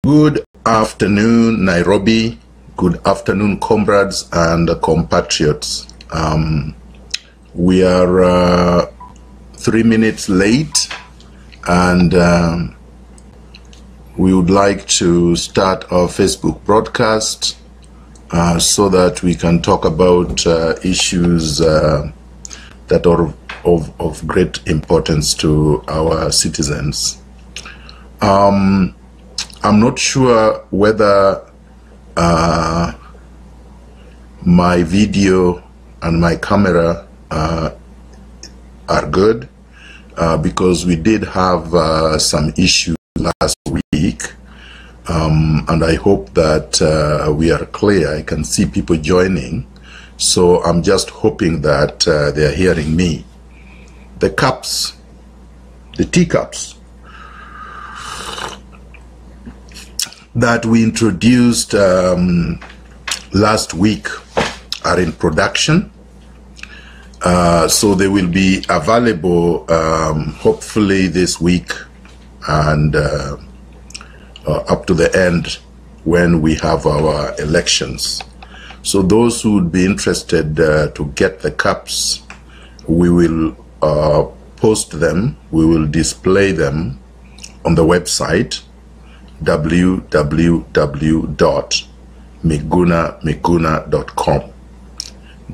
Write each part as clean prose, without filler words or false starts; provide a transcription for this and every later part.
Good afternoon, Nairobi. Good afternoon, comrades and compatriots. We are 3 minutes late, and we would like to start our Facebook broadcast so that we can talk about issues that are of great importance to our citizens. I'm not sure whether my video and my camera are good because we did have some issues last week, and I hope that we are clear. I can see people joining, so I'm just hoping that they are hearing me. The cups, the teacups that we introduced last week are in production, so they will be available hopefully this week and up to the end when we have our elections. So those who would be interested to get the cups, we will post them, we will display them on the website www.migunamiguna.com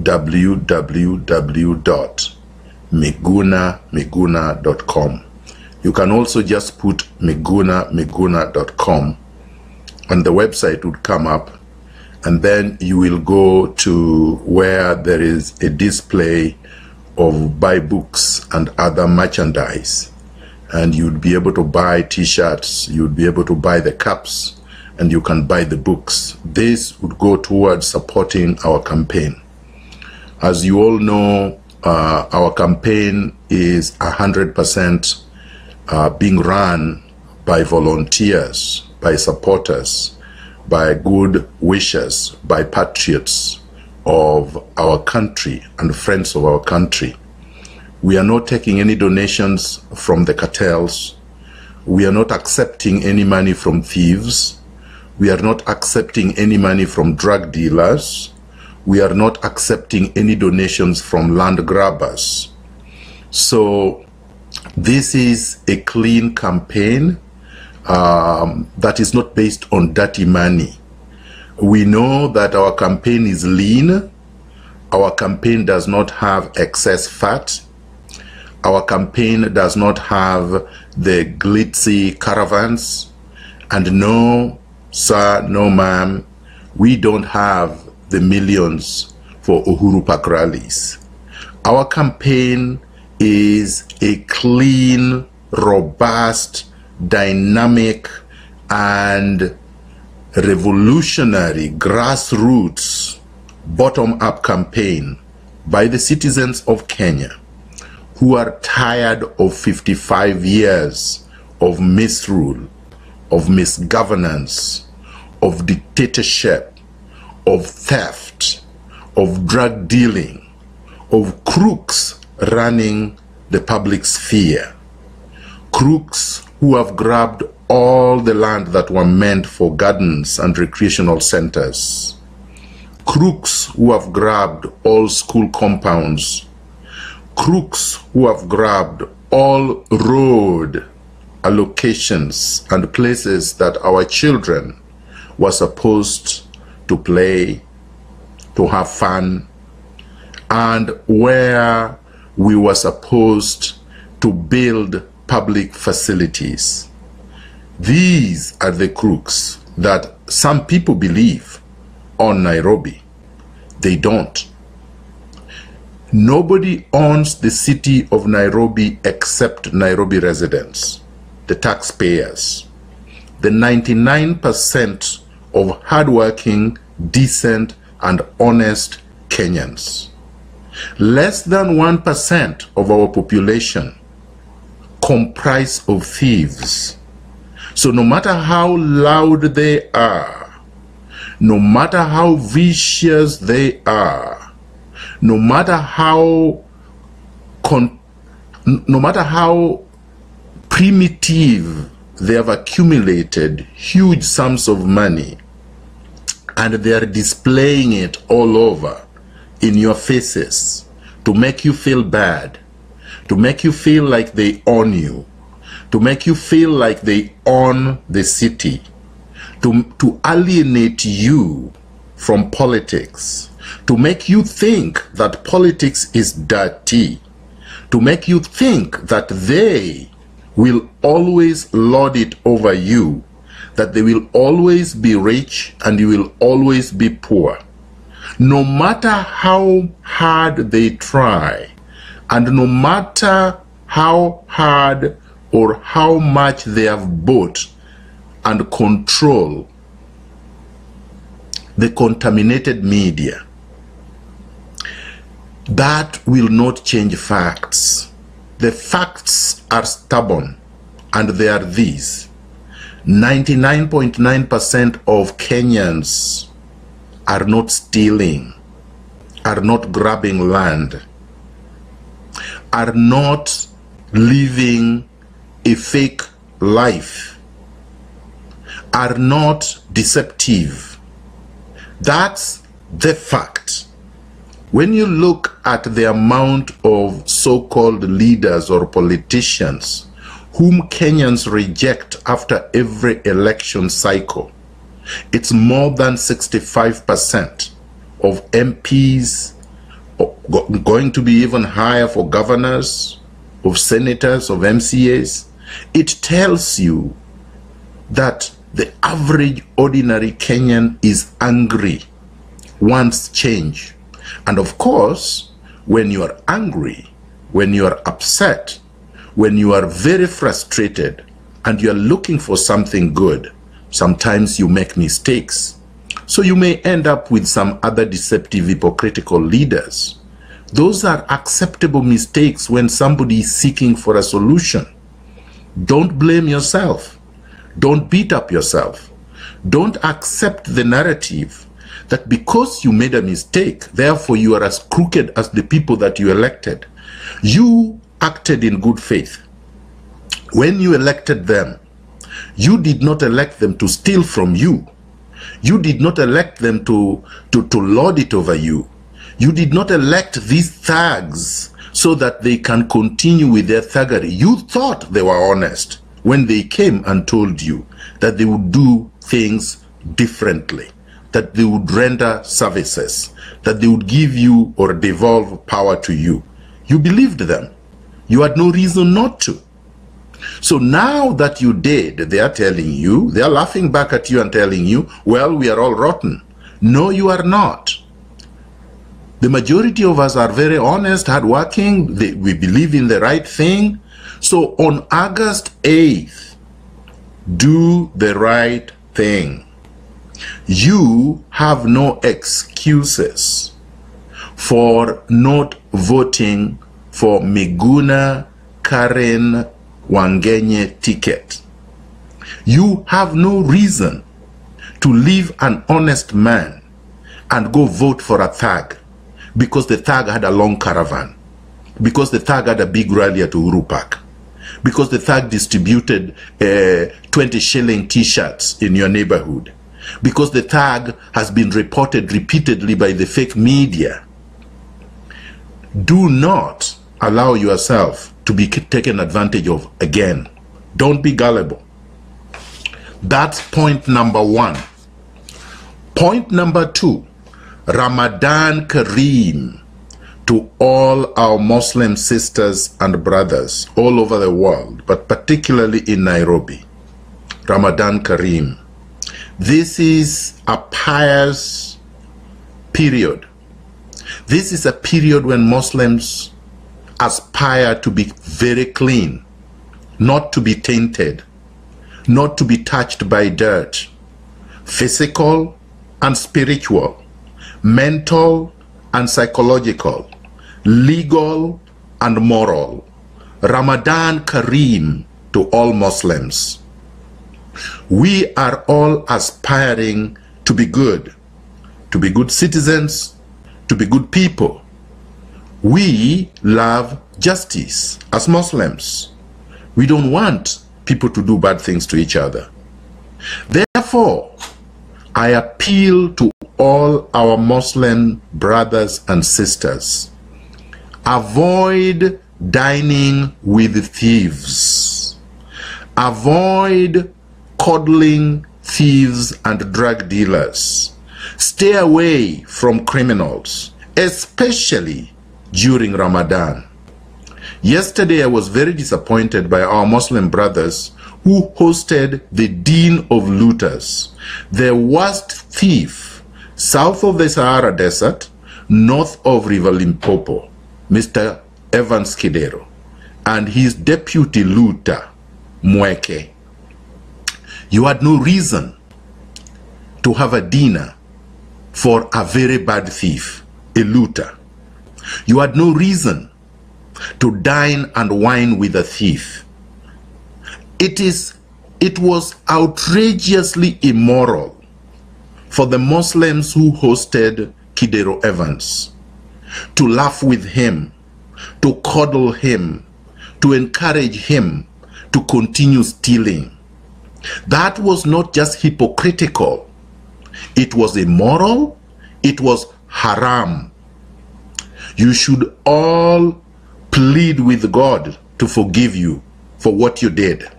www.migunamiguna.com. You can also just put migunamiguna.com and the website would come up, and then you will go to where there is a display of buy books and other merchandise, and you'd be able to buy t-shirts, you'd be able to buy the cups, and you can buy the books. This would go towards supporting our campaign. As you all know, our campaign is 100% being run by volunteers, by supporters, by good wishers, by patriots of our country and friends of our country. We are not taking any donations from the cartels. We are not accepting any money from thieves. We are not accepting any money from drug dealers. We are not accepting any donations from land grabbers. So this is a clean campaign that is not based on dirty money. We know that our campaign is lean. Our campaign does not have excess fat. Our campaign does not have the glitzy caravans. And no, sir, no, ma'am, we don't have the millions for Uhuru Park rallies. Our campaign is a clean, robust, dynamic, and revolutionary grassroots bottom-up campaign by the citizens of Kenya who are tired of 55 years of misrule, of misgovernance, of dictatorship, of theft, of drug dealing, of crooks running the public sphere, crooks who have grabbed all the land that were meant for gardens and recreational centers, crooks who have grabbed all school compounds, crooks who have grabbed all road allocations and places that our children were supposed to play, to have fun, and where we were supposed to build public facilities. These are the crooks that some people believe own Nairobi. They don't. Nobody owns the city of Nairobi except Nairobi residents, the taxpayers, the 99% of hardworking, decent, and honest Kenyans. Less than 1% of our population comprise of thieves. So no matter how loud they are, no matter how vicious they are, no matter how primitive they have accumulated huge sums of money and they are displaying it all over in your faces to make you feel bad, to make you feel like they own you, to make you feel like they own the city, to alienate you from politics, to make you think that politics is dirty, to make you think that they will always lord it over you, that they will always be rich and you will always be poor. No matter how hard they try, and no matter how hard or how much they have bought and control the contaminated media, that will not change facts. The facts are stubborn, and they are these. 99.9% of Kenyans are not stealing, are not grabbing land, are not living a fake life, are not deceptive. That's the fact. When you look at the amount of so-called leaders or politicians whom Kenyans reject after every election cycle, it's more than 65% of MPs, going to be even higher for governors, of senators, of MCAs. It tells you that the average ordinary Kenyan is angry, wants change. And of course, when you are angry, when you are upset, when you are very frustrated and you are looking for something good, sometimes you make mistakes. So you may end up with some other deceptive, hypocritical leaders. Those are acceptable mistakes when somebody is seeking for a solution. Don't blame yourself. Don't beat up yourself. Don't accept the narrative that because you made a mistake, therefore you are as crooked as the people that you elected. You acted in good faith. When you elected them, you did not elect them to steal from you. You did not elect them to lord it over you. You did not elect these thugs so that they can continue with their thuggery. You thought they were honest when they came and told you that they would do things differently, that they would render services, that they would give you or devolve power to you. You believed them. You had no reason not to. So now that you did, they are telling you, they are laughing back at you and telling you, well, we are all rotten. No, you are not. The majority of us are very honest, hardworking. We believe in the right thing. So on August 8th, do the right thing. You have no excuses for not voting for Miguna Karen Wangenye ticket. You have no reason to leave an honest man and go vote for a thug because the thug had a long caravan, because the thug had a big rally at Uhuru Park, because the thug distributed 20 shilling t-shirts in your neighborhood, because the thug has been reported repeatedly by the fake media. Do not allow yourself to be taken advantage of again. Don't be gullible. That's point number one. Point number two, Ramadan Kareem to all our Muslim sisters and brothers all over the world, but particularly in Nairobi. Ramadan Kareem. This is a pious period. This is a period when Muslims aspire to be very clean, not to be tainted, not to be touched by dirt, physical and spiritual, mental and psychological, legal and moral. Ramadan Kareem to all Muslims. We are all aspiring to be good citizens, to be good people. We love justice as Muslims. We don't want people to do bad things to each other. Therefore, I appeal to all our Muslim brothers and sisters. Avoid dining with thieves. Avoid coddling thieves and drug dealers. Stay away from criminals, especially during Ramadan. Yesterday, I was very disappointed by our Muslim brothers who hosted the Dean of Looters, the worst thief south of the Sahara Desert, north of River Limpopo, Mr. Evans Kidero, and his deputy looter, Mweke. You had no reason to have a dinner for a very bad thief, a looter. You had no reason to dine and wine with a thief. It was outrageously immoral for the Muslims who hosted Kidero Evans to laugh with him, to coddle him, to encourage him to continue stealing. That was not just hypocritical. It was immoral. It was haram. You should all plead with God to forgive you for what you did.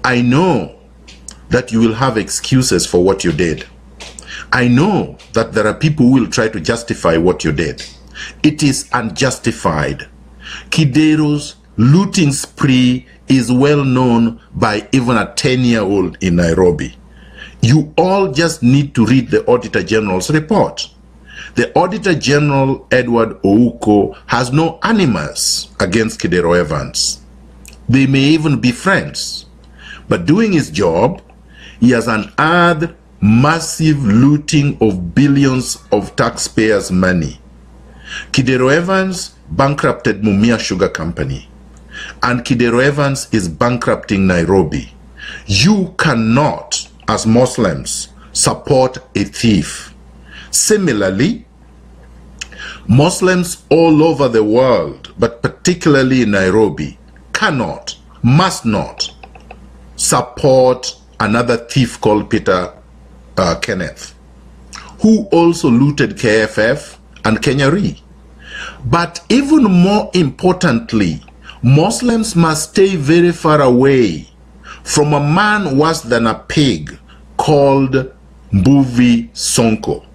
I know that you will have excuses for what you did. I know that there are people who will try to justify what you did. It is unjustified. Kidero's looting spree is well known by even a 10-year-old in Nairobi. You all just need to read the Auditor General's report. The Auditor General, Edward Ouko, has no animus against Kidero Evans. They may even be friends. But doing his job, he has unearthed massive looting of billions of taxpayers' money. Kidero Evans bankrupted Mumia Sugar Company, and Kidero Evans is bankrupting Nairobi. You cannot, as Muslims, support a thief. Similarly, Muslims all over the world, but particularly in Nairobi, cannot, must not support another thief called Peter Kenneth, who also looted KFF and Kenya Re. But even more importantly, Muslims must stay very far away from a man worse than a pig called Mbuvi Sonko.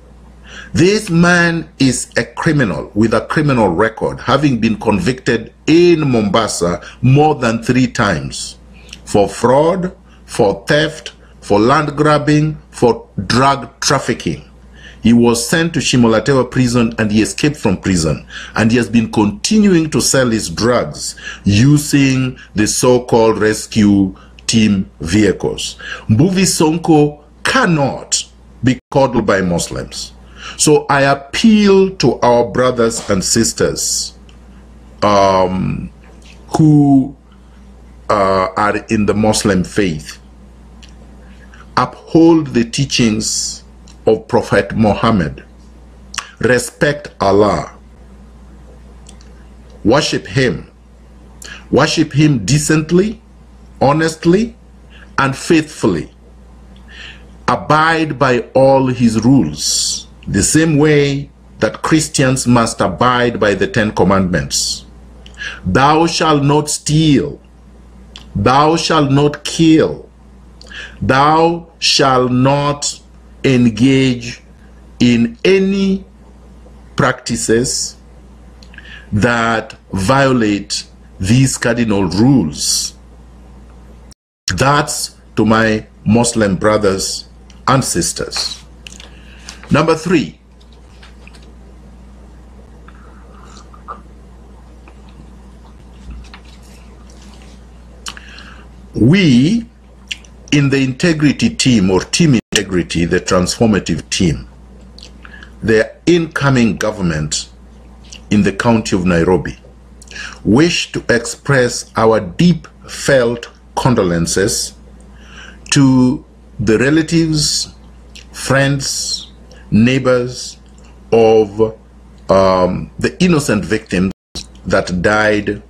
This man is a criminal with a criminal record, having been convicted in Mombasa more than 3 times for fraud, for theft, for land grabbing, for drug trafficking. He was sent to Shimolatewa prison and he escaped from prison. And he has been continuing to sell his drugs using the so-called rescue team vehicles. Mbuvi Sonko cannot be coddled by Muslims. So I appeal to our brothers and sisters who are in the Muslim faith. Uphold the teachings of Prophet Muhammad. Respect Allah. Worship him. Worship him decently, honestly, and faithfully. Abide by all his rules, the same way that Christians must abide by the 10 Commandments. Thou shalt not steal. Thou shalt not kill. Thou shalt not engage in any practices that violate these cardinal rules. That's to my Muslim brothers and sisters. Number 3. We in the integrity team, or team integrity, the transformative team, the incoming government in the county of Nairobi, wish to express our deep felt condolences to the relatives, friends, neighbors of the innocent victims that died,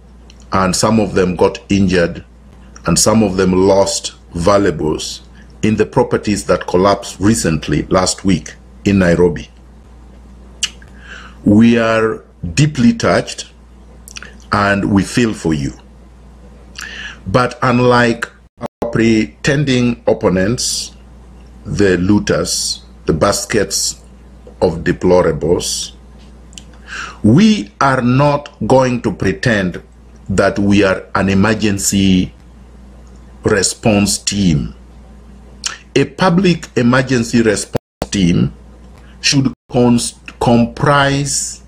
and some of them got injured and some of them lost valuables in the properties that collapsed recently, last week, in Nairobi. We are deeply touched and we feel for you. But unlike our pretending opponents, the looters, the baskets of deplorables, we are not going to pretend that we are an emergency response team. A public emergency response team should comprise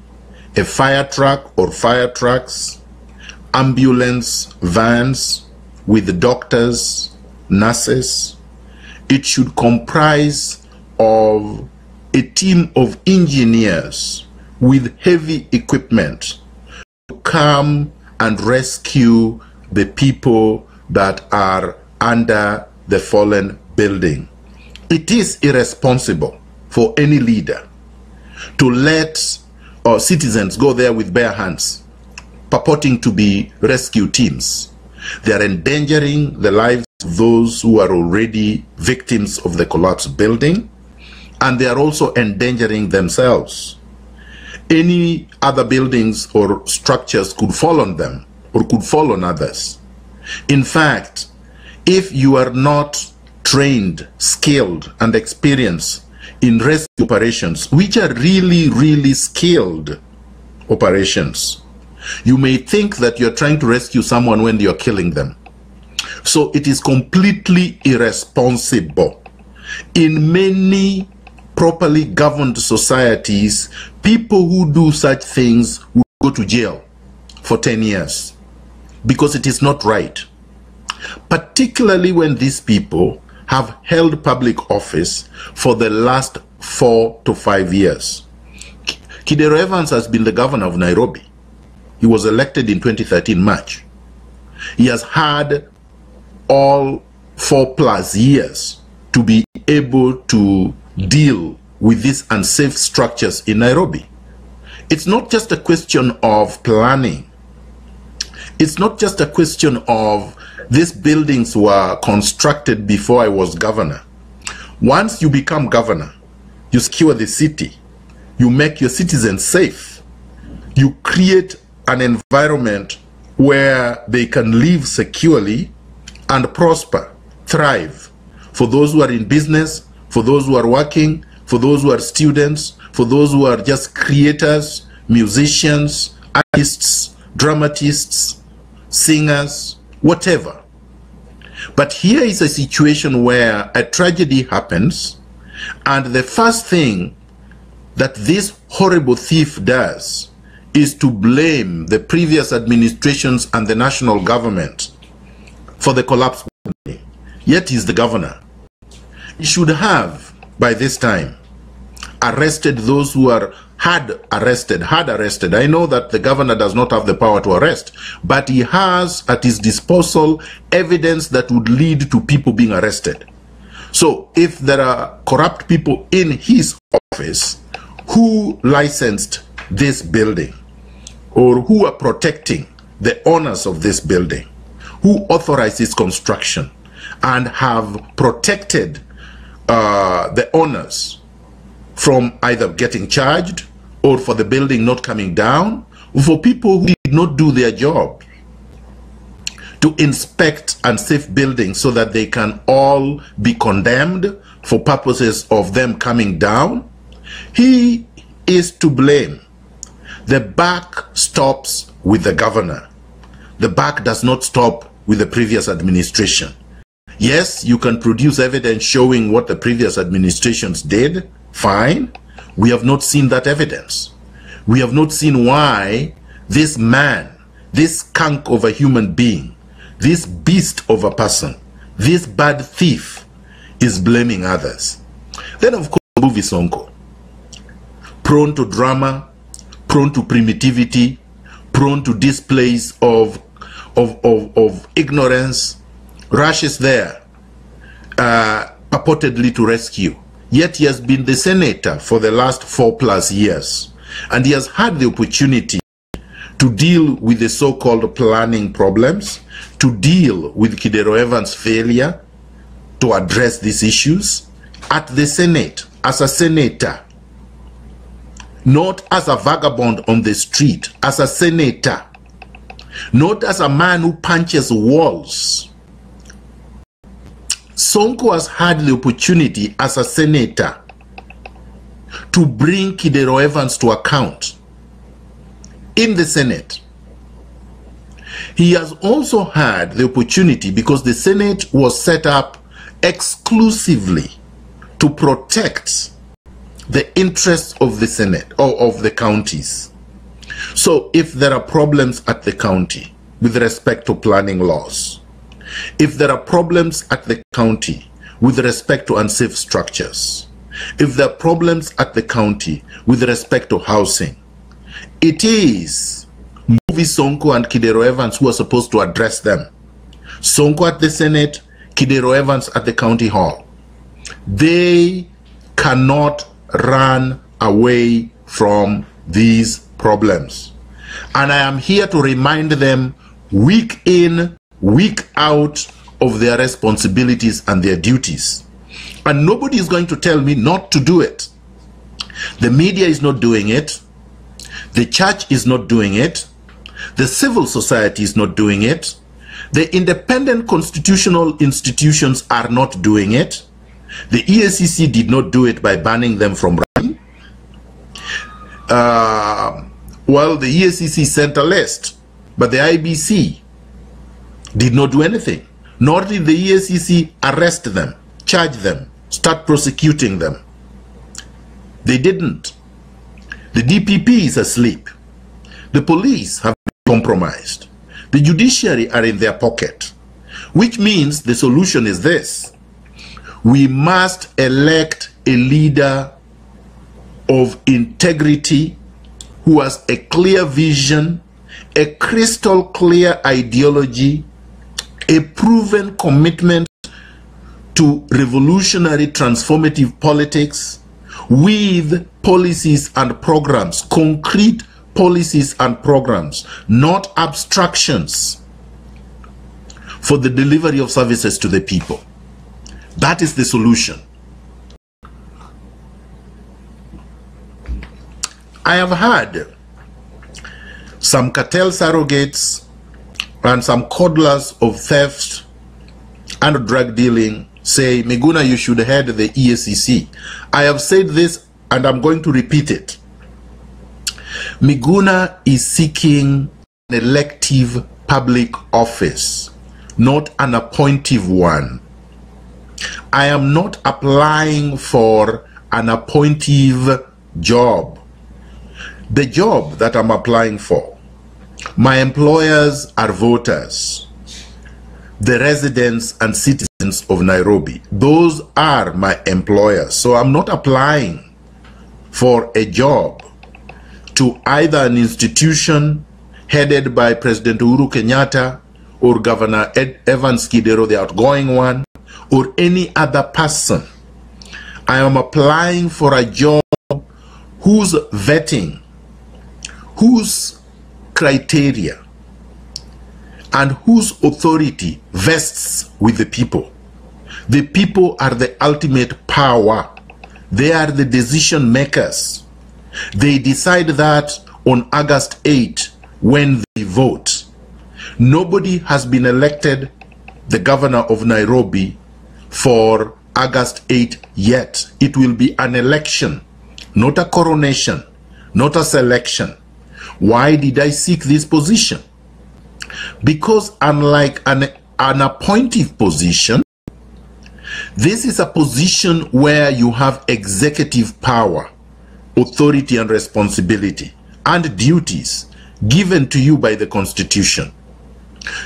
a fire truck or fire trucks, ambulance vans with doctors, nurses. It should comprise of a team of engineers with heavy equipment to come and rescue the people that are under the fallen building. It is irresponsible for any leader to let citizens go there with bare hands, purporting to be rescue teams. They are endangering the lives of those who are already victims of the collapsed building, and they are also endangering themselves. Any other buildings or structures could fall on them or could fall on others. In fact, if you are not trained, skilled, and experienced in rescue operations, which are really, really skilled operations, you may think that you're trying to rescue someone when you're killing them. So it is completely irresponsible. In many properly governed societies, people who do such things will go to jail for 10 years because it is not right. Particularly when these people have held public office for the last 4 to 5 years. Kidero Evans has been the governor of Nairobi. He was elected in 2013 March. He has had all 4+ years to be able to deal with these unsafe structures in Nairobi. It's not just a question of planning. It's not just a question of these buildings were constructed before I was governor. Once you become governor, you secure the city, you make your citizens safe, you create an environment where they can live securely and prosper, thrive. For those who are in business, for those who are working, for those who are students, for those who are just creators, musicians, artists, dramatists, singers, whatever. But here is a situation where a tragedy happens, and the first thing that this horrible thief does is to blame the previous administrations and the national government for the collapse. Yet he's the governor. He should have, by this time, arrested those who had arrested. I know that the governor does not have the power to arrest, but he has at his disposal evidence that would lead to people being arrested. So if there are corrupt people in his office who licensed this building, or who are protecting the owners of this building, who authorized its construction and have protected the owners from either getting charged or for the building not coming down, for people who did not do their job to inspect unsafe buildings so that they can all be condemned for purposes of them coming down, he is to blame. The buck stops with the governor. The buck does not stop with the previous administration. Yes, you can produce evidence showing what the previous administrations did. Fine. We have not seen that evidence. We have not seen why this man, this skunk of a human being, this beast of a person, this bad thief is blaming others. Then of course, movie Sonko, prone to drama, prone to primitivity, prone to displays of ignorance, rushes there, purportedly to rescue. Yet he has been the senator for the last 4+ years, and he has had the opportunity to deal with the so-called planning problems, to deal with Kidero Evans' failure to address these issues at the Senate, as a senator, not as a vagabond on the street, as a senator, not as a man who punches walls. Sonko has had the opportunity as a senator to bring Kidero Evans to account in the Senate. He has also had the opportunity, because the Senate was set up exclusively to protect the interests of the Senate or of the counties. So if there are problems at the county with respect to planning laws, if there are problems at the county with respect to unsafe structures, if there are problems at the county with respect to housing, it is Movie Sonko and Kidero Evans who are supposed to address them. Sonko at the Senate, Kidero Evans at the county hall. They cannot run away from these problems. And I am here to remind them week in, week out of their responsibilities and their duties. And nobody is going to tell me not to do it. The media is not doing it. The church is not doing it. The civil society is not doing it. The independent constitutional institutions are not doing it. The EACC did not do it by banning them from running. Well, the EACC sent a list, but the IBC did not do anything. Nor did the EACC arrest them, charge them, start prosecuting them. They didn't. The DPP is asleep. The police have been compromised. The judiciary are in their pocket, which means the solution is this. We must elect a leader of integrity who has a clear vision, a crystal clear ideology, a proven commitment to revolutionary transformative politics with policies and programs, concrete policies and programs, not abstractions, for the delivery of services to the people. That is the solution. I have had some cartel surrogates and some coddlers of theft and drug dealing say, Miguna, you should head the EACC. I have said this and I'm going to repeat it. Miguna is seeking an elective public office, not an appointive one. I am not applying for an appointive job. The job that I'm applying for, my employers are voters, the residents and citizens of Nairobi. Those are my employers. So I'm not applying for a job to either an institution headed by President Uhuru Kenyatta or Governor Evans Kidero, the outgoing one, or any other person. I am applying for a job whose vetting, whose criteria, and whose authority vests with the people. The people are the ultimate power. They are the decision makers. They decide that on August 8 when they vote. Nobody has been elected the governor of Nairobi for August 8 yet. It will be an election, not a coronation, not a selection. Why did I seek this position? Because unlike an appointive position, this is a position where you have executive power, authority and responsibility, and duties given to you by the Constitution.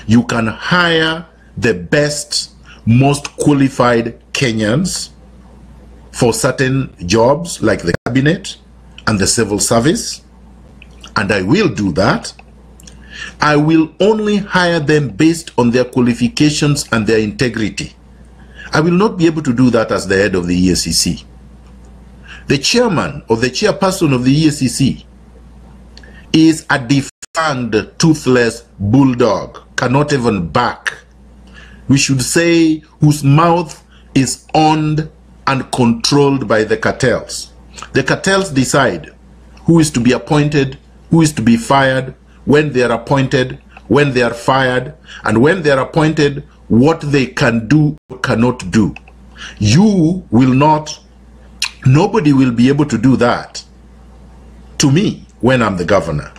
You can hire the best, most qualified Kenyans for certain jobs like the cabinet and the civil service, and I will do that. I will only hire them based on their qualifications and their integrity. I will not be able to do that as the head of the EACC. The chairman or the chairperson of the EACC is a de fanged, toothless bulldog cannot even bark. We should say whose mouth is owned and controlled by the cartels. The cartels decide who is to be appointed, who is to be fired, when they are appointed, when they are fired, and when they are appointed, what they can do or cannot do. You will not, nobody will be able to do that to me when I'm the governor.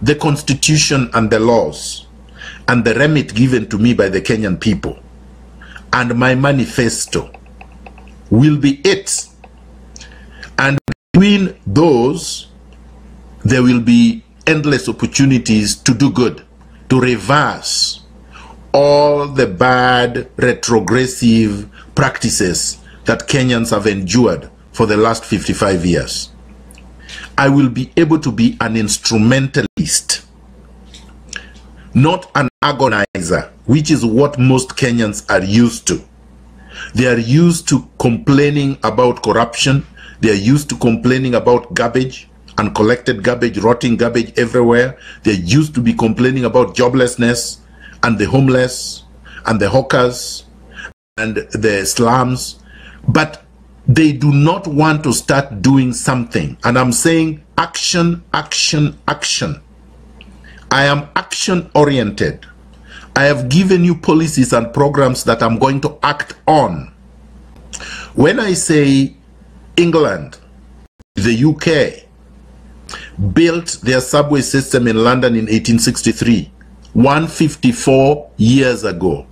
The constitution and the laws and the remit given to me by the Kenyan people and my manifesto will be it. And between those, there will be endless opportunities to do good, to reverse all the bad retrogressive practices that Kenyans have endured for the last 55 years. I will be able to be an instrumentalist, not an agonizer, which is what most Kenyans are used to. They are used to complaining about corruption. They are used to complaining about garbage, uncollected garbage, rotting garbage everywhere. They're used to be complaining about joblessness and the homeless and the hawkers and the slums. But they do not want to start doing something. And I'm saying action, action, action. I am action oriented. I have given you policies and programs that I'm going to act on. When I say England, the UK, built their subway system in London in 1863, 154 years ago.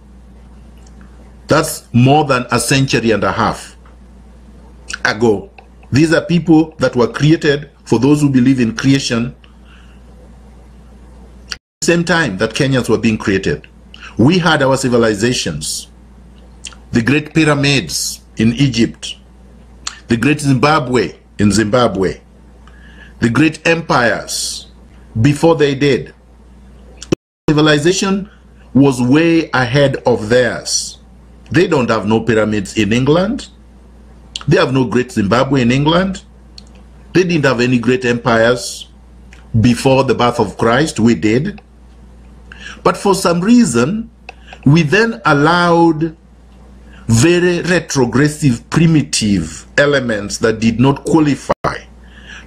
That's more than a century and a half ago. These are people that were created, for those who believe in creation, at the same time that Kenyans were being created. We had our civilizations, the great pyramids in Egypt, the great Zimbabwe in Zimbabwe, the great empires before they did. Civilization was way ahead of theirs. They don't have no pyramids in England. They have no great Zimbabwe in England. They didn't have any great empires before the birth of Christ. We did. But for some reason, we then allowed very retrogressive, primitive elements that did not qualify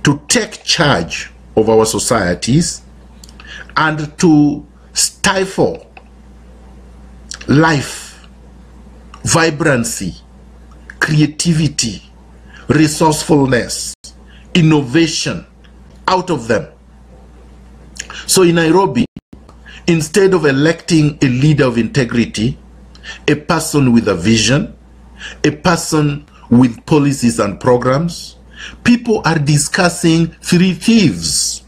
to take charge of our societies and to stifle life, vibrancy, creativity, resourcefulness, innovation out of them. So in Nairobi, instead of electing a leader of integrity, a person with a vision, a person with policies and programs, people are discussing 3 thieves,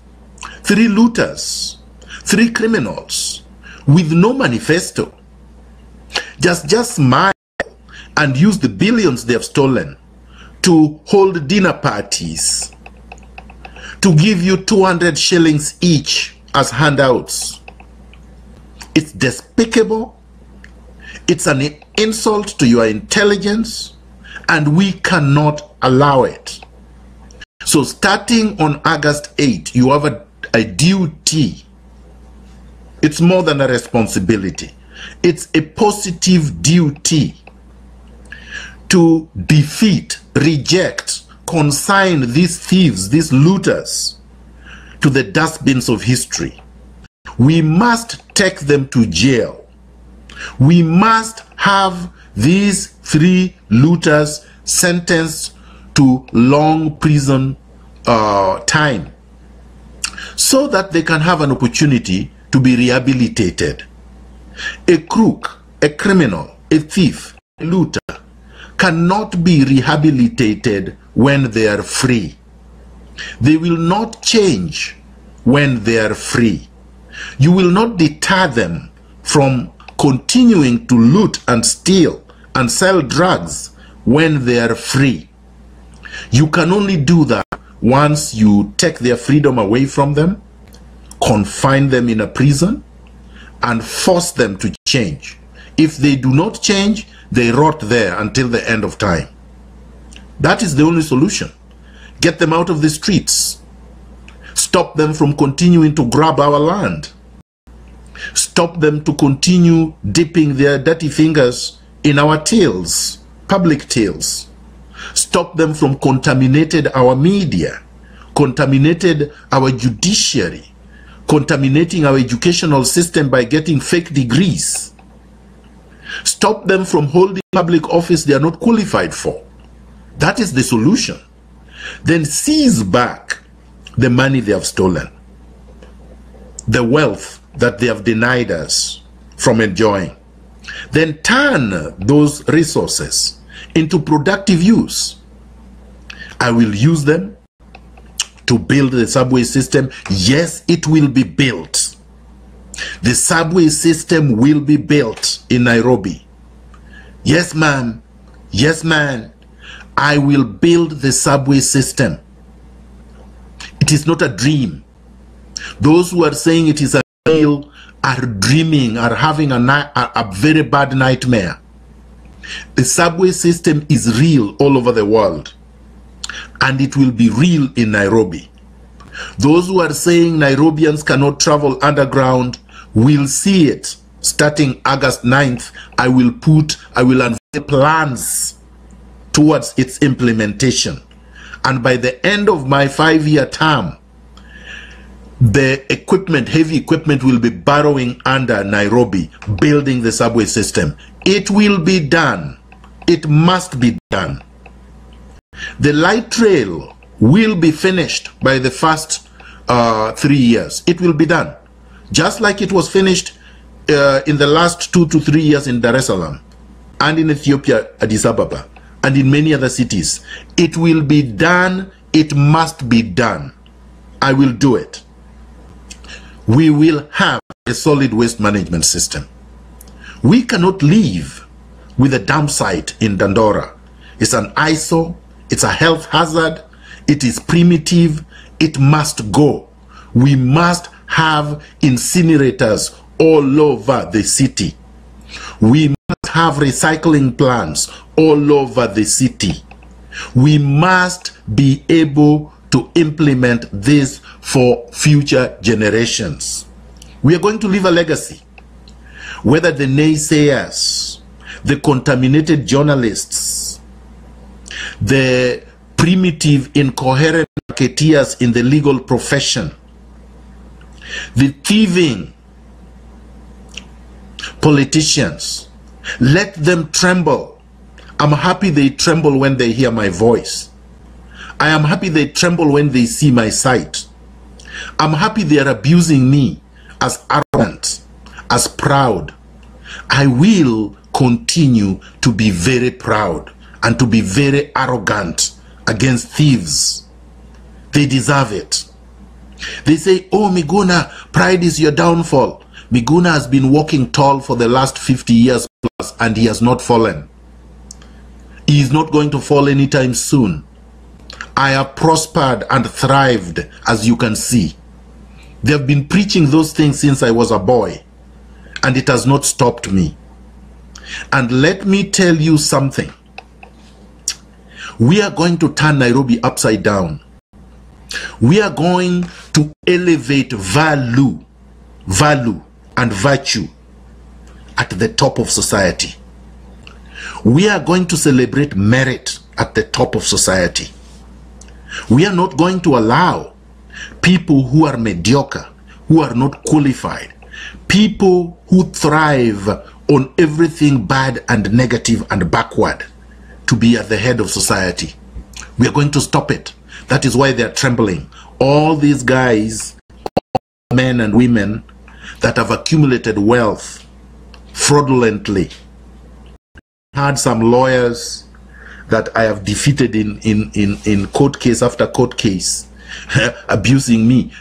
3 looters, 3 criminals with no manifesto. Just smile and use the billions they have stolen to hold dinner parties, to give you 200 shillings each as handouts. It's despicable. It's an insult to your intelligence, and we cannot allow it. So starting on August 8, you have a duty. It's more than a responsibility. It's a positive duty to defeat, reject, consign these thieves, these looters, to the dustbins of history. We must take them to jail. We must have these 3 looters sentenced to long prison time so that they can have an opportunity to be rehabilitated. A crook, a criminal, a thief, a looter cannot be rehabilitated when they are free. They will not change when they are free. You will not deter them from continuing to loot and steal and sell drugs when they are free. You can only do that once you take their freedom away from them, confine them in a prison, and force them to change. If they do not change, they rot there until the end of time. That is the only solution. Get them out of the streets. Stop them from continuing to grab our land. Stop them to continue dipping their dirty fingers in our tills, public tills. Stop them from contaminating our media, contaminated our judiciary, contaminating our educational system by getting fake degrees. Stop them from holding public office they are not qualified for. That is the solution. Then seize back the money they have stolen, the wealth that they have denied us from enjoying. Then turn those resources into productive use. I will use them to build the subway system. Yes, it will be built. The subway system will be built in Nairobi. Yes, ma'am. Yes, man. I will build the subway system. It is not a dream. Those who are saying it is a real are dreaming, are having a very bad nightmare. The subway system is real all over the world, and it will be real in Nairobi. Those who are saying Nairobians cannot travel underground will see it. Starting August 9th, I will unveil plans towards its implementation. And by the end of my 5-year term, the equipment, heavy equipment, will be burrowing under Nairobi, building the subway system. It will be done. It must be done. The light rail will be finished by the first 3 years. It will be done. Just like it was finished in the last 2 to 3 years in Dar es Salaam, and in Ethiopia, Addis Ababa, and in many other cities. It will be done. It must be done. I will do it. We will have a solid waste management system. We cannot live with a dump site in Dandora. It's an eyesore. It's a health hazard. It is primitive. It must go. We must have incinerators all over the city. We must have recycling plants all over the city. We must be able to implement this for future generations. We are going to leave a legacy. Whether the naysayers, the contaminated journalists, the primitive, incoherent marketeers in the legal profession, the thieving politicians, let them tremble. I'm happy they tremble when they hear my voice. I am happy they tremble when they see my sight. I'm happy they are abusing me as arrogant, as proud. I will continue to be very proud and to be very arrogant against thieves. They deserve it. They say, oh, Miguna, pride is your downfall. Miguna has been walking tall for the last 50 years plus, and he has not fallen. He is not going to fall anytime soon. I have prospered and thrived, as you can see. They have been preaching those things since I was a boy, and it has not stopped me. And let me tell you something. We are going to turn Nairobi upside down. We are going to elevate value and virtue at the top of society. We are going to celebrate merit at the top of society. We are not going to allow people who are mediocre, who are not qualified, people who thrive on everything bad and negative and backward to be at the head of society. We are going to stop it. That is why they are trembling. All these guys, men and women that have accumulated wealth fraudulently. I had some lawyers that I have defeated in court case after court case, abusing me,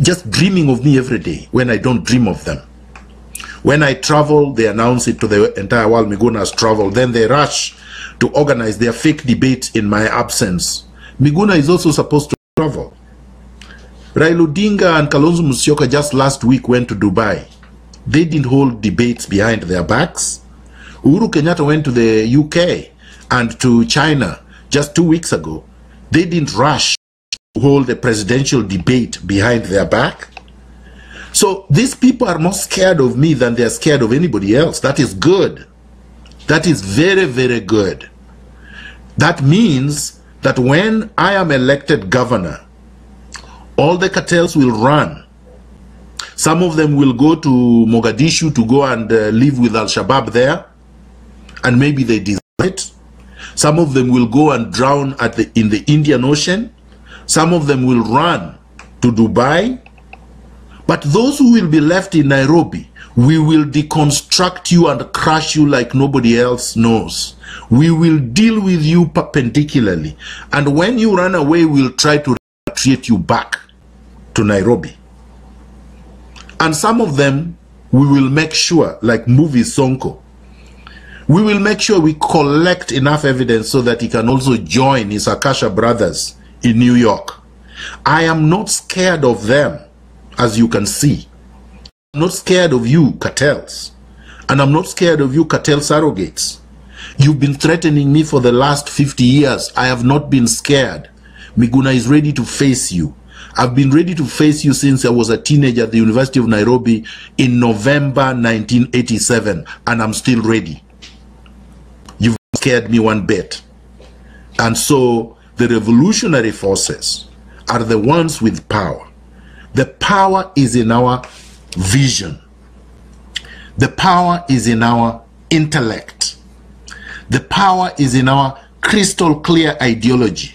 just dreaming of me every day when I don't dream of them. When I travel, they announce it to the entire world, Miguna has traveled. Then they rush to organize their fake debate in my absence. Miguna is also supposed to travel. Raila Odinga and Kalonzo Musyoka just last week went to Dubai. They didn't hold debates behind their backs. Uhuru Kenyatta went to the UK and to China just 2 weeks ago. They didn't rush hold a presidential debate behind their back. So these people are more scared of me than they're scared of anybody else. That is good. That is very, very good. That means that when I am elected governor, all the cartels will run. Some of them will go to Mogadishu to go and live with Al-Shabaab there, and maybe they deserve it. Some of them will go and drown in the Indian Ocean. Some of them will run to Dubai. But those who will be left in Nairobi, we will deconstruct you and crush you like nobody else knows. We will deal with you perpendicularly. And when you run away, we'll try to repatriate you back to Nairobi. And some of them, we will make sure, like movie Sonko, we will make sure we collect enough evidence so that he can also join his Akasha brothers in New York. I am not scared of them, as you can see. I'm not scared of you cartels. And I'm not scared of you cartel surrogates. You've been threatening me for the last 50 years. I have not been scared. Miguna is ready to face you. I've been ready to face you since I was a teenager at the University of Nairobi in November 1987, and I'm still ready. You've scared me one bit. And so the revolutionary forces are the ones with power. The power is in our vision. The power is in our intellect. The power is in our crystal clear ideology.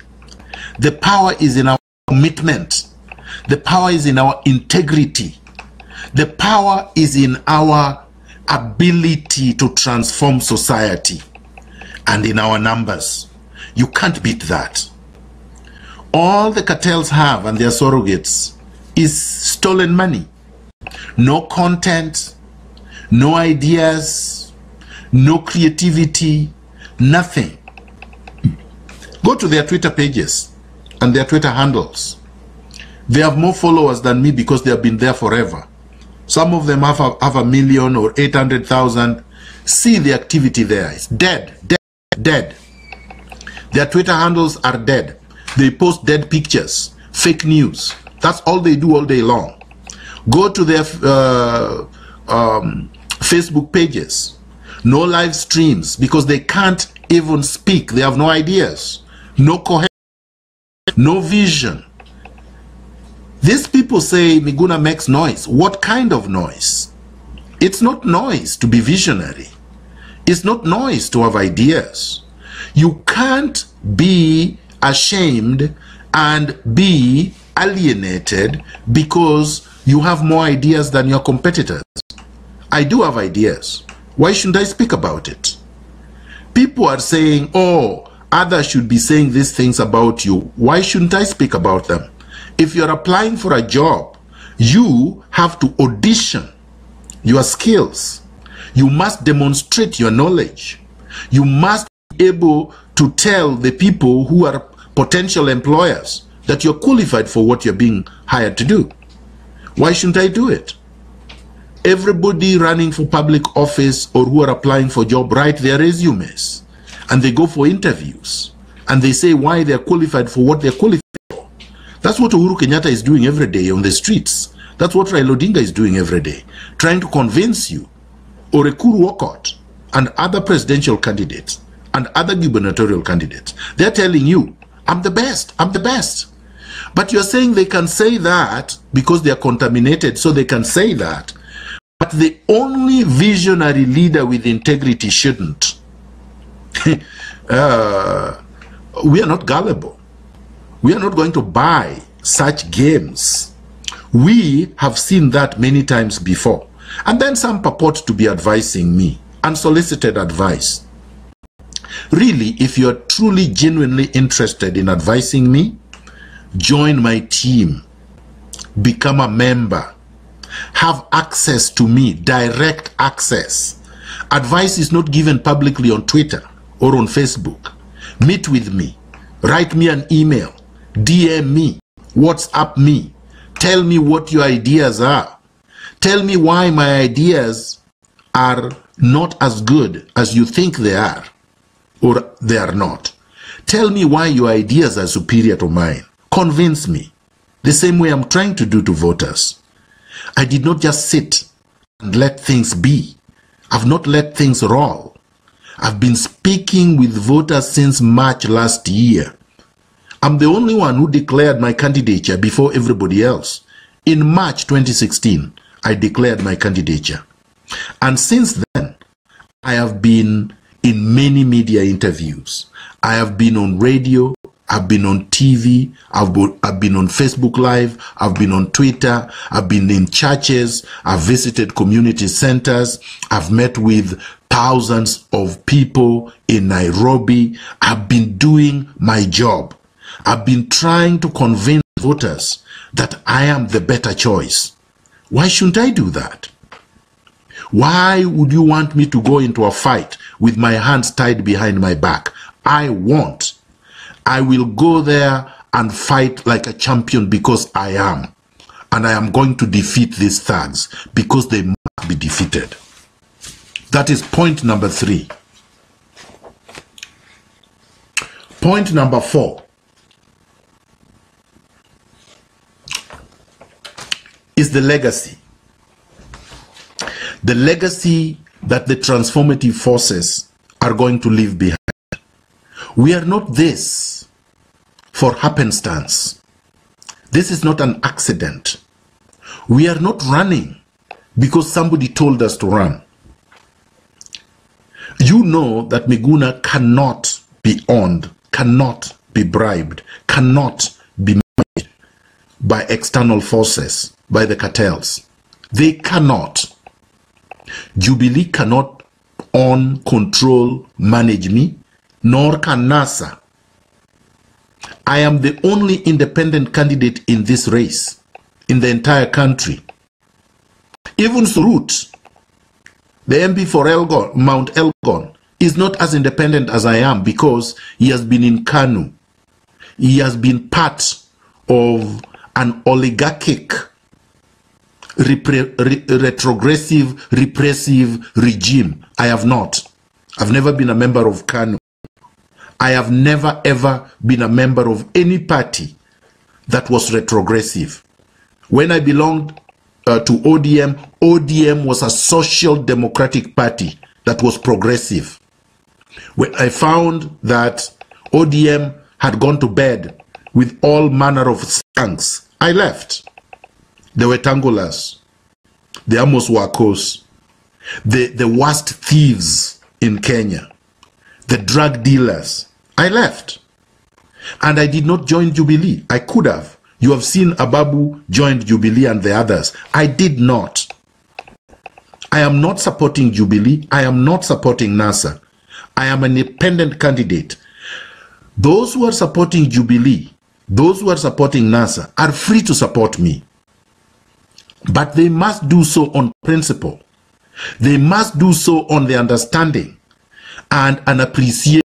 The power is in our commitment. The power is in our integrity. The power is in our ability to transform society and in our numbers. You can't beat that. All the cartels have and their surrogates is stolen money. No content, no ideas, no creativity, nothing. Go to their Twitter pages and their Twitter handles. They have more followers than me because they have been there forever. Some of them have a million or 800,000. See the activity there. It's dead, dead, dead. Their Twitter handles are dead. They post dead pictures, fake news. That's all they do all day long. Go to their Facebook pages. No live streams because they can't even speak. They have no ideas, no coherence, no vision. These people say Miguna makes noise. What kind of noise? It's not noise to be visionary. It's not noise to have ideas. You can't be ashamed and be alienated because you have more ideas than your competitors. I do have ideas. Why shouldn't I speak about it? People are saying, oh, others should be saying these things about you. Why shouldn't I speak about them? If you're applying for a job, you have to audition your skills. You must demonstrate your knowledge. You must be able to tell the people who are potential employers that you're qualified for what you're being hired to do. Why shouldn't I do it? Everybody running for public office or who are applying for job write their resumes and they go for interviews and they say why they're qualified for what they're qualified for. That's what Uhuru Kenyatta is doing every day on the streets. That's what Raila Odinga is doing every day, trying to convince you, or Ekuru Walcott and other presidential candidates and other gubernatorial candidates. They're telling you, I'm the best, I'm the best. But you're saying they can say that because they are contaminated, so they can say that. But the only visionary leader with integrity shouldn't. We are not gullible. We are not going to buy such games. We have seen that many times before. And then some purport to be advising me, unsolicited advice. Really, if you're truly, genuinely interested in advising me, join my team, become a member, have access to me, direct access. Advice is not given publicly on Twitter or on Facebook. Meet with me, write me an email, DM me, WhatsApp me, tell me what your ideas are. Tell me why my ideas are not as good as you think they are, or they are not. Tell me why your ideas are superior to mine. Convince me. The same way I'm trying to do to voters. I did not just sit and let things be. I've not let things roll. I've been speaking with voters since March last year. I'm the only one who declared my candidature before everybody else. In March 2016, I declared my candidature. And since then, I have been in many media interviews. I have been on radio, I've been on TV, I've been on Facebook Live, I've been on Twitter, I've been in churches, I've visited community centers, I've met with thousands of people in Nairobi. I've been doing my job. I've been trying to convince voters that I am the better choice. Why shouldn't I do that? Why would you want me to go into a fight with my hands tied behind my back? I won't. I will go there and fight like a champion because I am. And I am going to defeat these thugs because they must be defeated. That is point number 3. Point number 4 is the legacy. The legacy that the transformative forces are going to leave behind. We are not this for happenstance. This is not an accident. We are not running because somebody told us to run. You know that Miguna cannot be owned, cannot be bribed, cannot be managed by external forces, by the cartels. They cannot. Jubilee cannot own, control, manage me, nor can NASA. I am the only independent candidate in this race, in the entire country. Even Surut, the MP for Elgon, Mount Elgon, is not as independent as I am because he has been in Kanu. He has been part of an oligarchic, retrogressive, repressive regime. I have not. I've never been a member of Kanu. I have never ever been a member of any party that was retrogressive. When I belonged to ODM, ODM was a social democratic party that was progressive. When I found that ODM had gone to bed with all manner of skunks, I left. The Wetangulas, the Amos Wakos, the worst thieves in Kenya, the drug dealers. I left. And I did not join Jubilee. I could have. You have seen Ababu joined Jubilee and the others. I did not. I am not supporting Jubilee. I am not supporting NASA. I am an independent candidate. Those who are supporting Jubilee, those who are supporting NASA are free to support me. But they must do so on principle. They must do so on the understanding and an appreciation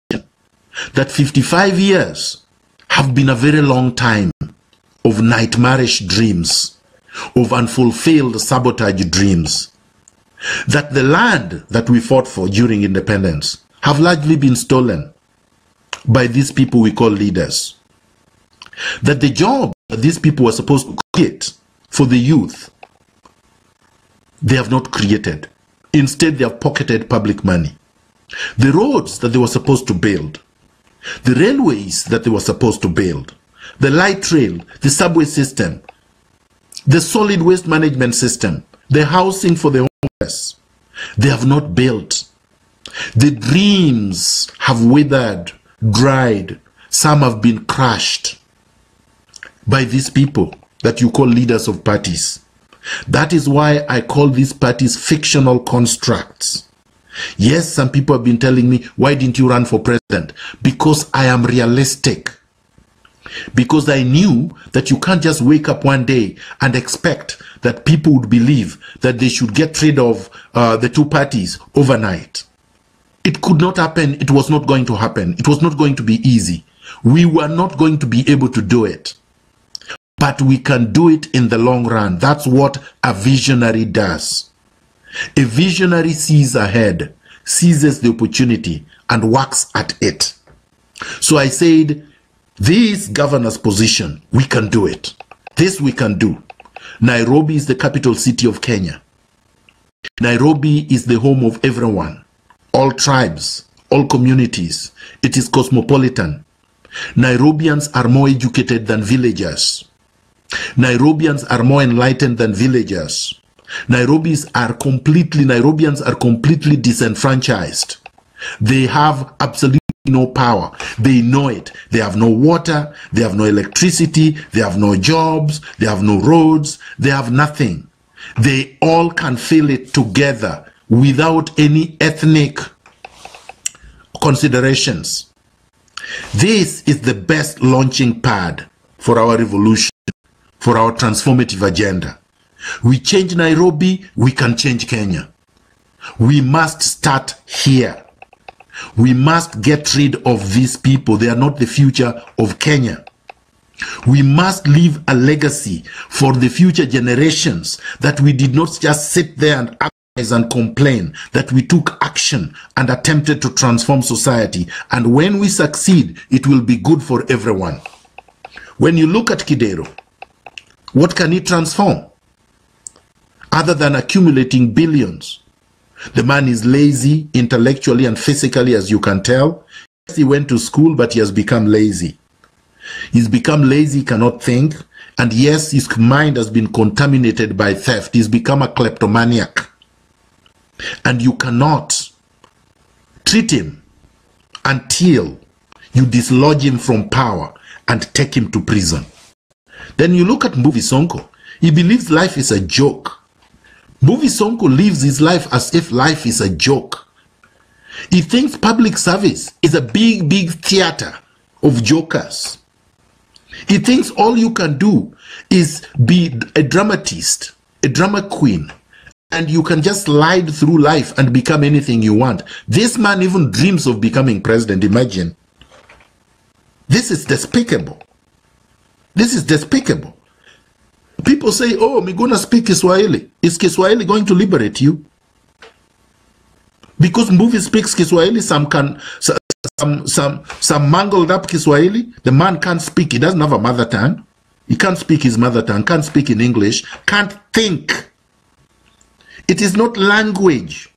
that 55 years have been a very long time of nightmarish dreams, of unfulfilled sabotage dreams. That the land that we fought for during independence have largely been stolen by these people we call leaders. That the job that these people were supposed to create for the youth, they have not created. Instead, they have pocketed public money. The roads that they were supposed to build, the railways that they were supposed to build, the light rail, the subway system, the solid waste management system, the housing for the homeless, they have not built. The dreams have withered, dried. Some have been crushed by these people that you call leaders of parties. That is why I call these parties fictional constructs. Yes, some people have been telling me, why didn't you run for president? Because I am realistic. Because I knew that you can't just wake up one day and expect that people would believe that they should get rid of the two parties overnight. It could not happen. It was not going to happen. It was not going to be easy. We were not going to be able to do it. But we can do it in the long run. That's what a visionary does. A visionary sees ahead, seizes the opportunity, and works at it. So I said, This governor's position, we can do it. This we can do. Nairobi is the capital city of Kenya. Nairobi is the home of everyone, all tribes, all communities. It is cosmopolitan. Nairobians are more educated than villagers. Nairobians are more enlightened than villagers. Nairobians are completely disenfranchised. They have absolutely no power. They know it. They have no water. They have no electricity. They have no jobs. They have no roads. They have nothing. They all can feel it together without any ethnic considerations. This is the best launching pad for our revolution, for our transformative agenda. We change Nairobi, we can change Kenya. We must start here. We must get rid of these people. They are not the future of Kenya. We must leave a legacy for the future generations, that we did not just sit there and agonize and complain, that we took action and attempted to transform society. And when we succeed, it will be good for everyone. When you look at Kidero, what can he transform? Other than accumulating billions. The man is lazy intellectually and physically, as you can tell. Yes, he went to school, but he has become lazy. He's become lazy, cannot think. And yes, his mind has been contaminated by theft. He's become a kleptomaniac. And you cannot treat him until you dislodge him from power and take him to prison. Then you look at Mbuvi Sonko. He believes life is a joke. Mbuvi Sonko lives his life as if life is a joke. He thinks public service is a big theater of jokers. He thinks all you can do is be a dramatist, a drama queen, and you can just slide through life and become anything you want. This man even dreams of becoming president, imagine. This is despicable. This is despicable. People say, oh, Miguna speak Kiswahili. Is Kiswahili going to liberate you? Because Mbuvi speaks Kiswahili, some mangled up Kiswahili. The man can't speak. He doesn't have a mother tongue. He can't speak his mother tongue, can't speak in English, can't think. It is not language.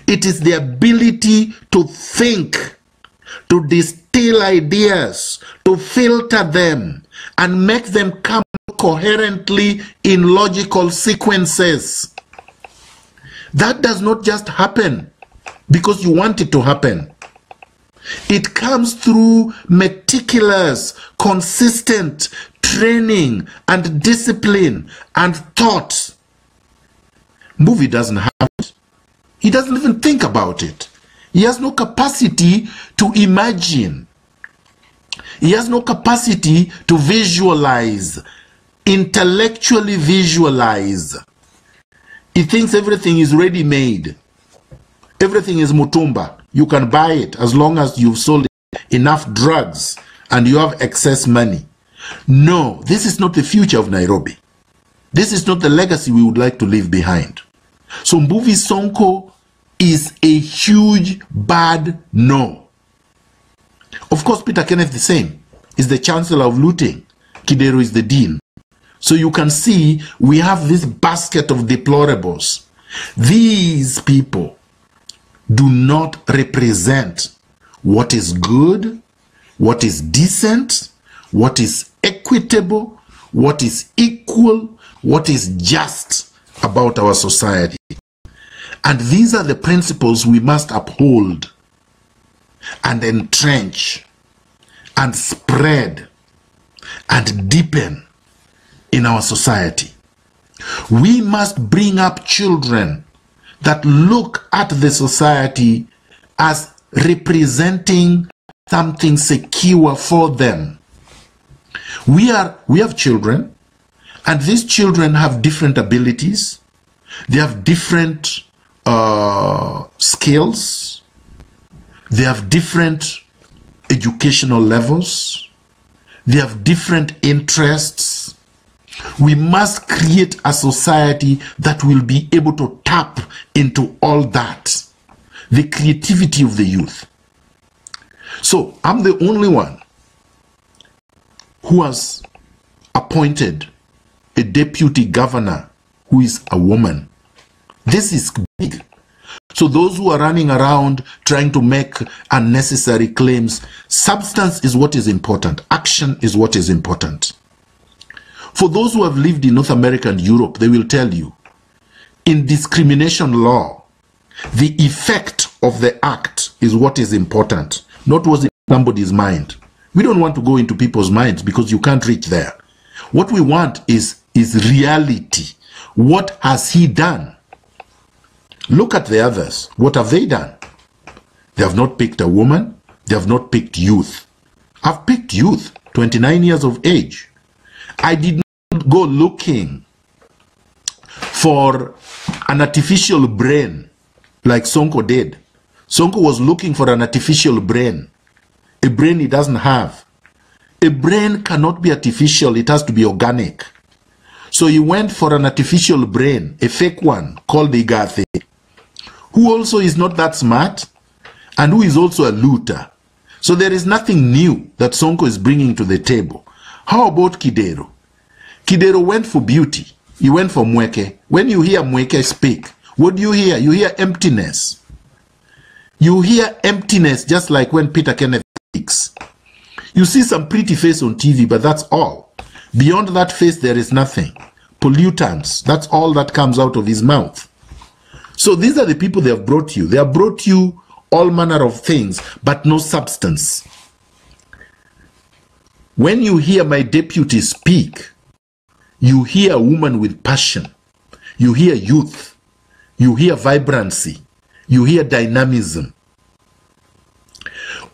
It is the ability to think, to distill ideas, to filter them, and make them come coherently in logical sequences. That does not just happen because you want it to happen. It comes through meticulous, consistent training and discipline and thought. Mbuvi doesn't have it. He doesn't even think about it. He has no capacity to imagine. He has no capacity to visualize, intellectually visualize. He thinks everything is ready-made. Everything is mutumba. You can buy it as long as you've sold enough drugs and you have excess money. No, this is not the future of Nairobi. This is not the legacy we would like to leave behind. So Mbuvi Sonko is a huge bad no. Of course, Peter Kenneth the same is the chancellor of looting. Kidero is the dean. So you can see we have this basket of deplorables. These people do not represent what is good, what is decent, what is equitable, what is equal, what is just about our society. And these are the principles we must uphold and entrench and spread and deepen in our society. We must bring up children that look at the society as representing something secure for them. We have children, and these children have different abilities. They have different skills. They have different educational levels. They have different interests. We must create a society that will be able to tap into all that, the creativity of the youth. So I'm the only one who has appointed a deputy governor who is a woman. This is big. So those who are running around trying to make unnecessary claims, substance is what is important. Action is what is important. For those who have lived in North America and Europe, they will tell you, in discrimination law, the effect of the act is what is important, not what's in somebody's mind. We don't want to go into people's minds because you can't reach there. What we want is reality. What has he done? Look at the others. What have they done? They have not picked a woman. They have not picked youth. I've picked youth, 29 years of age. I did not go looking for an artificial brain like Sonko did. Sonko was looking for an artificial brain, a brain he doesn't have. A brain cannot be artificial, it has to be organic. So he went for an artificial brain, a fake one called Igathe, who also is not that smart and who is also a looter. So there is nothing new that Sonko is bringing to the table. How about Kidero? Kidero went for beauty. He went for Mweke. When you hear Mweke speak, what do you hear? You hear emptiness. You hear emptiness just like when Peter Kenneth speaks. You see some pretty face on TV, but that's all. Beyond that face, there is nothing. Pollutants, that's all that comes out of his mouth. So these are the people they have brought you. They have brought you all manner of things, but no substance. When you hear my deputy speak, you hear a woman with passion. You hear youth. You hear vibrancy. You hear dynamism.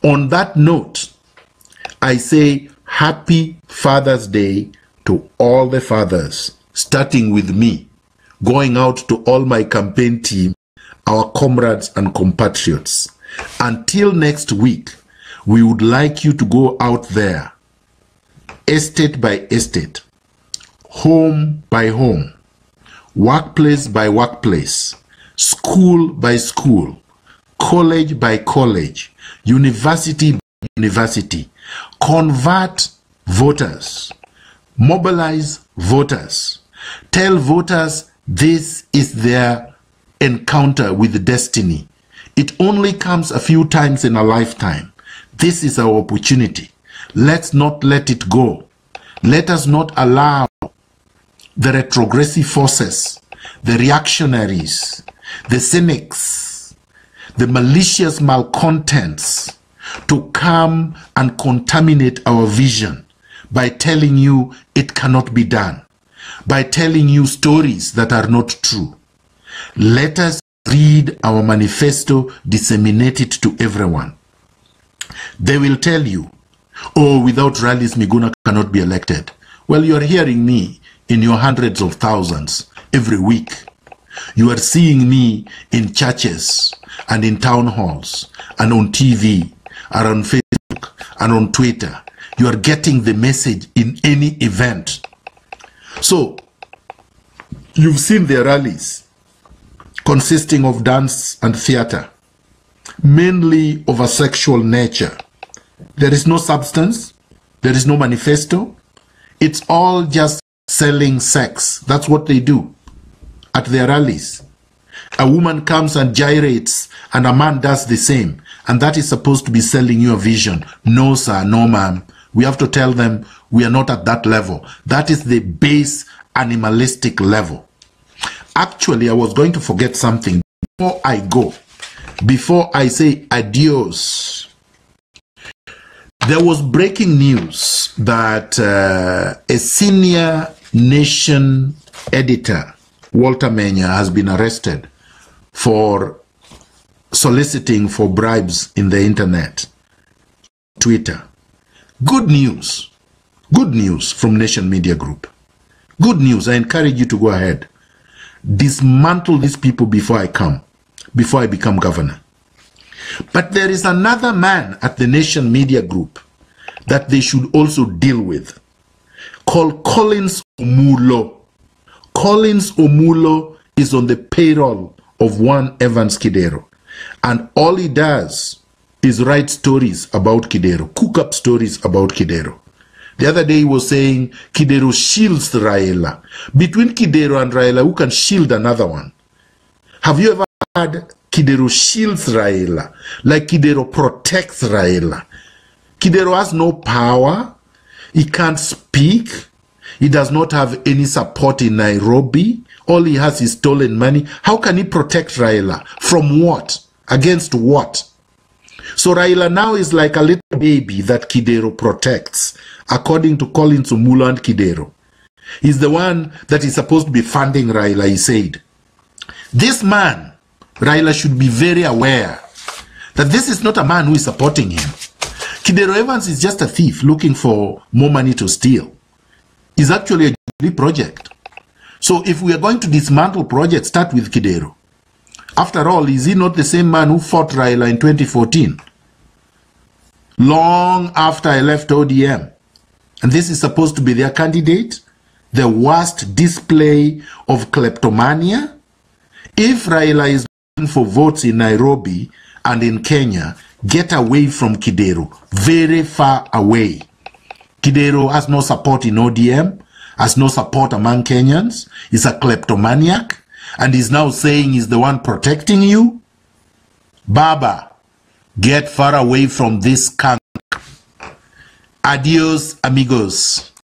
On that note, I say happy Father's Day to all the fathers, starting with me, going out to all my campaign team, our comrades and compatriots. Until next week, we would like you to go out there, estate by estate, home by home, workplace by workplace, school by school, college by college, university by university. Convert voters, mobilize voters, tell voters this is their encounter with destiny. It only comes a few times in a lifetime. This is our opportunity. Let's not let it go. Let us not allow the retrogressive forces, the reactionaries, the cynics, the malicious malcontents to come and contaminate our vision by telling you it cannot be done, by telling you stories that are not true. Let us read our manifesto, disseminate it to everyone. They will tell you, oh, without rallies, Miguna cannot be elected. Well, you are hearing me in your hundreds of thousands every week. You are seeing me in churches and in town halls and on TV and on Facebook and on Twitter. You are getting the message in any event. So, you've seen their rallies consisting of dance and theater, mainly of a sexual nature. There is no substance. There is no manifesto. It's all just selling sex. That's what they do at their rallies. A woman comes and gyrates and a man does the same. And that is supposed to be selling you a vision. No, sir, no, ma'am. We have to tell them we are not at that level. That is the base animalistic level. Actually, I was going to forget something before I go. Before I say adios. There was breaking news that a senior Nation editor, Walter Menya, has been arrested for soliciting for bribes in the internet, Twitter. Good news. Good news from Nation Media Group. Good news. I encourage you to go ahead. Dismantle these people before I become governor. But there is another man at the Nation Media Group that they should also deal with, called Collins Omulo. Collins Omulo is on the payroll of one Evans Kidero. And all he does is write stories about Kidero, cook up stories about Kidero. The other day he was saying Kidero shields Raila. Between Kidero and Raila, who can shield another one? Have you ever heard Kidero shields Raila? Like Kidero protects Raila. Kidero has no power. He can't speak. He does not have any support in Nairobi. All he has is stolen money. How can he protect Raila? From what? Against what? So Raila now is like a little baby that Kidero protects, according to Collins Umulo and Kidero. He's the one that is supposed to be funding Raila, he said. This man, Raila, should be very aware that this is not a man who is supporting him. Kidero Evans is just a thief looking for more money to steal. It's actually a Jubilee project. So if we are going to dismantle projects, start with Kidero. After all, is he not the same man who fought Raila in 2014? Long after I left ODM. And this is supposed to be their candidate? The worst display of kleptomania? If Raila is looking for votes in Nairobi and in Kenya, get away from Kidero. Very far away. Kidero has no support in ODM, has no support among Kenyans. He's a kleptomaniac. And he's now saying he's the one protecting you? Baba, get far away from this skunk. Adios, amigos.